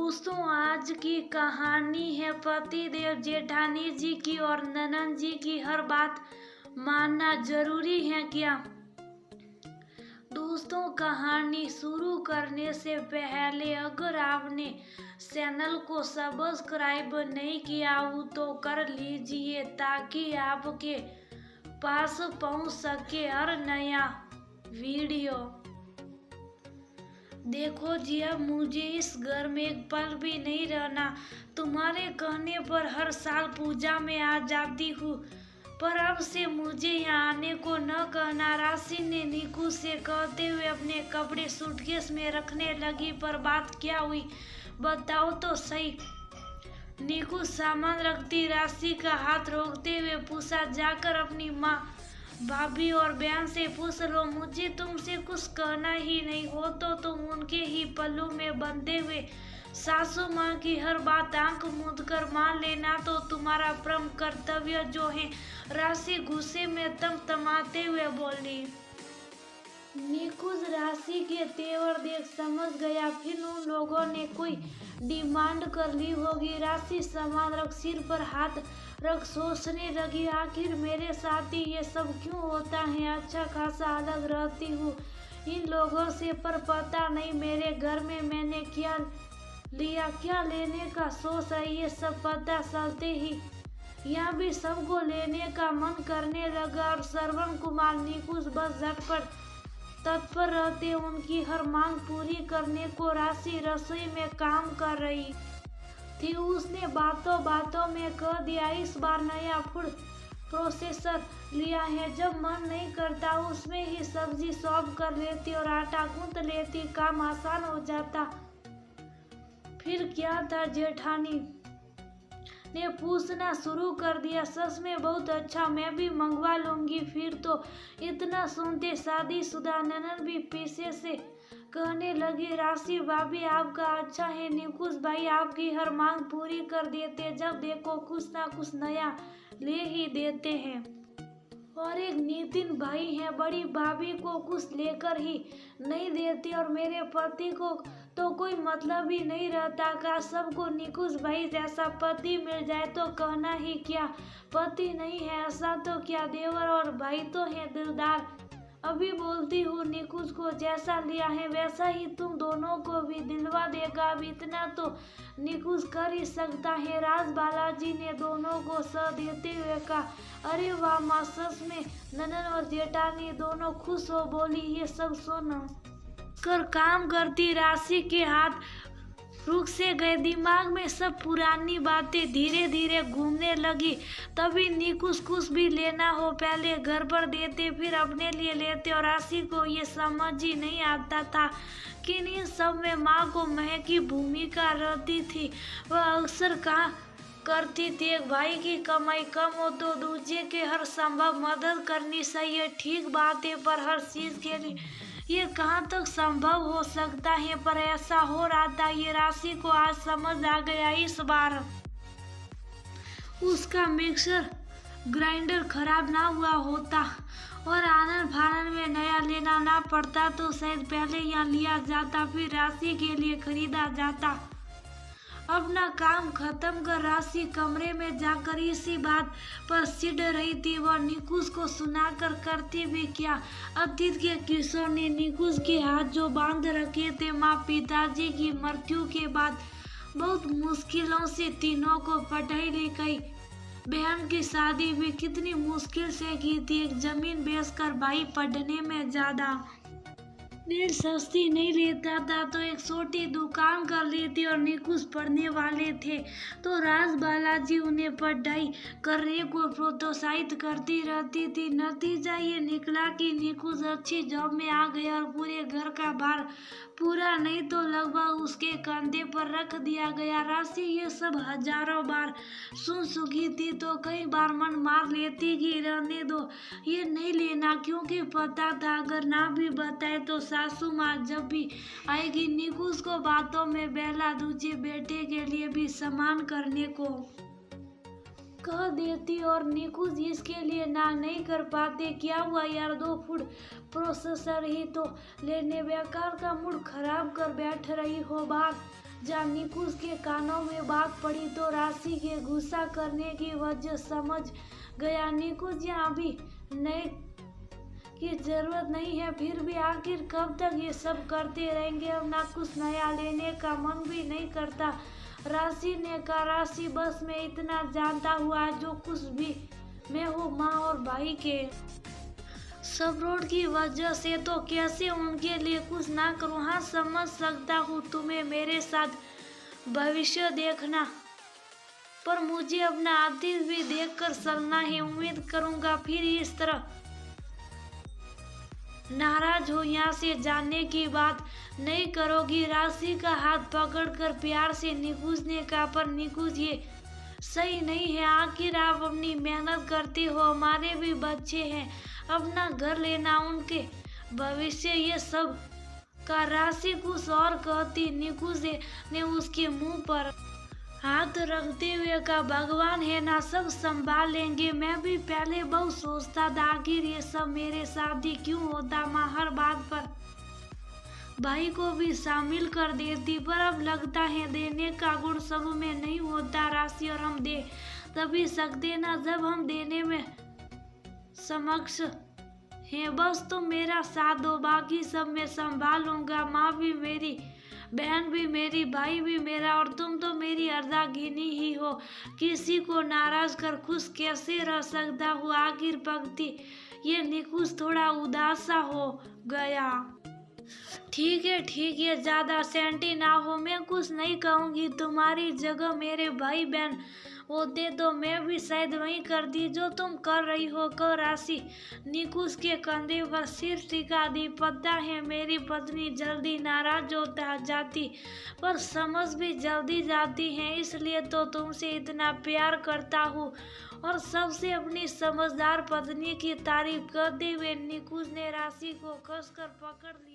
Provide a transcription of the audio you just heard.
दोस्तों, आज की कहानी है पतिदेव जेठानी जी की और ननद जी की। हर बात मानना जरूरी है क्या? दोस्तों, कहानी शुरू करने से पहले अगर आपने चैनल को सब्सक्राइब नहीं किया हो तो कर लीजिए ताकि आपके पास पहुंच सके हर नया वीडियो। देखो जी, अब मुझे इस घर में एक पल भी नहीं रहना। तुम्हारे कहने पर हर साल पूजा में आ जाती हूँ, पर अब से मुझे यहाँ आने को न कहना। राशि ने नीकू से कहते हुए अपने कपड़े सूटकेस में रखने लगी। पर बात क्या हुई बताओ तो सही। नीकू सामान रखती राशि का हाथ रोकते हुए पूछा, जाकर अपनी माँ, भाभी और बहन से पूछ लो। मुझे तुमसे कुछ कहना ही नहीं हो तो तुम उनके ही पल्लू में बंधे हुए सासू माँ की हर बात आंख मूंद कर मान लेना तो तुम्हारा परम कर्तव्य जो है। राशि गुस्से में तमतमाते हुए बोली। निकुंज राशि के तेवर देख समझ गया, फिर उन लोगों ने कोई डिमांड कर ली होगी। राशि सामान रख सिर पर हाथ रख सोचने लगी, आखिर मेरे साथ ही ये सब क्यों होता है। अच्छा खासा अलग रहती हूँ इन लोगों से, पर पता नहीं मेरे घर में मैंने क्या लिया, क्या लेने का सोच है। ये सब पता चलते ही यहाँ भी सबको लेने का मन करने लगा और श्रवण कुमार निकुंज बस झटपट तत्पर रहते उनकी हर मांग पूरी करने को। राशि रसोई में काम कर रही थी, उसने बातों बातों में कह दिया, इस बार नया फूड प्रोसेसर लिया है, जब मन नहीं करता उसमें ही सब्जी सॉप कर लेती और आटा गूंथ लेती, काम आसान हो जाता। फिर क्या था, जेठानी ने पूछना शुरू कर दिया। सच में बहुत अच्छा, मैं भी मंगवा लूंगी। फिर तो इतना सुनते शादीशुदा ननद भी पीछे से कहने लगी, राशि भाभी आपका अच्छा है, निकुंज भाई आपकी हर मांग पूरी कर देते, जब देखो कुछ ना कुछ नया ले ही देते हैं। और एक नितिन भाई है, बड़ी भाभी को कुछ लेकर ही नहीं देते और मेरे पति को तो कोई मतलब ही नहीं रहता का। सबको निकुंज भाई जैसा पति मिल जाए तो कहना ही क्या, पति नहीं है ऐसा तो क्या, देवर और भाई तो है दिलदार। अभी बोलती हूँ निकुंज को जैसा लिया है वैसा ही तुम दोनों को भी दिलवा देगा। अब इतना तो निकुंज कर ही सकता है। राज बालाजी ने दोनों को सह देते हुए कहा, अरे वाह माँ, सच में ननद और जेठानी दोनों खुश हो बोली। ये सब सुनो कर काम करती राशि के हाथ रुक से गए, दिमाग में सब पुरानी बातें धीरे धीरे घूमने लगी। तभी निकुंज कुछ भी लेना हो पहले घर पर देते फिर अपने लिए लेते और राशि को ये समझ ही नहीं आता था कि इन सब में माँ को महक की भूमिका रहती थी। वह अक्सर कहा करती थी, एक भाई की कमाई कम हो तो दूसरे के हर संभव मदद करनी चाहिए। ठीक बात है, पर हर चीज के लिए ये कहाँ तक संभव हो सकता है, पर ऐसा हो रहा था। ये राशि को आज समझ आ गया। इस बार उसका मिक्सर ग्राइंडर खराब ना हुआ होता और आनन फानन में नया लेना ना पड़ता तो शायद पहले यहाँ लिया जाता फिर राशि के लिए खरीदा जाता। अपना काम खत्म कर राशि कमरे में जाकर इसी बात पर चिढ़ रही थी। वह निकुंज को सुनाकर करती भी क्या। अतीत के किशोर ने निकुंज के हाथ जो बांध रखे थे, माँ पिताजी की मृत्यु के बाद बहुत मुश्किलों से तीनों को पढ़ाई लिखाई, बहन की शादी भी कितनी मुश्किल से की थी। एक जमीन बेचकर भाई पढ़ने में ज्यादा ऋण सस्ती नहीं लेता था तो एक छोटी दुकान कर ली थी और निकुंज पढ़ने वाले थे तो राज बालाजी उन्हें पढ़ाई करने को प्रोत्साहित करती रहती थी। नतीजा ये निकला कि निकुंज अच्छी जॉब में आ गया और पूरे घर का भार पूरा नहीं तो लगभग उसके कंधे पर रख दिया गया। राशि ये सब हजारों बार सुन चुकी थी तो कई बार मन मार लेती कि रहने दो, ये नहीं लेना, क्योंकि पता था अगर ना भी बताए तो सासू माँ जब भी आएगी निकुंज को बातों में बहला दूसरे बेटे के लिए भी सम्मान करने को कह देती और निकुंज इसके लिए ना नहीं कर पाते। क्या हुआ यार, 2 फूड प्रोसेसर ही तो लेने, बेकार का मूड खराब कर बैठ रही हो। बाहर जब निकुंज के कानों में बात पड़ी तो राशि के गुस्सा करने की वजह समझ गया। निकुंज यहाँ भी नए की जरूरत नहीं है, फिर भी आखिर कब तक ये सब करते रहेंगे। अब ना कुछ नया लेने का मन भी नहीं करता। राशि ने कहा, राशि बस मैं इतना जानता हुआ जो कुछ भी मैं हूँ माँ और भाई के सब रोड की वजह से, तो कैसे उनके लिए कुछ ना करूँ। हाँ समझ सकता हूँ तुम्हें मेरे साथ भविष्य देखना, पर मुझे अपना अतीत भी देखकर चलना है। उम्मीद करूंगा फिर इस तरह नाराज हो यहाँ से जाने की बात नहीं करोगी। राशि का हाथ पकड़कर प्यार से निकुंज ने कहा, पर निकुंज ये सही नहीं है। आखिर आप अपनी मेहनत करते हो, हमारे भी बच्चे हैं, अपना घर लेना, उनके भविष्य, ये सब का राशि कुछ और कहती। निकुंज ने उसके मुंह पर हाथ रखते हुए कहा, भगवान है ना, सब संभाल लेंगे। मैं भी पहले बहुत सोचता था आखिर ये सब मेरे साथ ही क्यों होता। माँ हर बात पर भाई को भी शामिल कर देती, पर अब लगता है देने का गुण सब में नहीं होता। राशि और हम दे तभी सकते ना जब हम देने में समक्ष है। बस तुम मेरा साथ दो, बाकी सब मैं संभालूंगा। माँ भी मेरी, बहन भी मेरी, भाई भी मेरा, और तुम तो मेरी अर्धांगिनी ही हो। किसी को नाराज कर खुश कैसे रह सकता हूँ। आखिर पंक्ति ये निकुंज थोड़ा उदास सा हो गया। ठीक है, ज्यादा सेंटी ना हो, मैं कुछ नहीं कहूँगी। तुम्हारी जगह मेरे भाई बहन होते तो मैं भी शायद वही करती जो तुम कर रही हो। राशि निकुंज के कंधे पर सिर टिका दी। पता है मेरी पत्नी जल्दी नाराज होता जाती, पर समझ भी जल्दी जाती है, इसलिए तो तुमसे इतना प्यार करता हूँ। और सबसे अपनी समझदार पत्नी की तारीफ करते हुए निकुंज ने राशि को कसकर पकड़ लिया।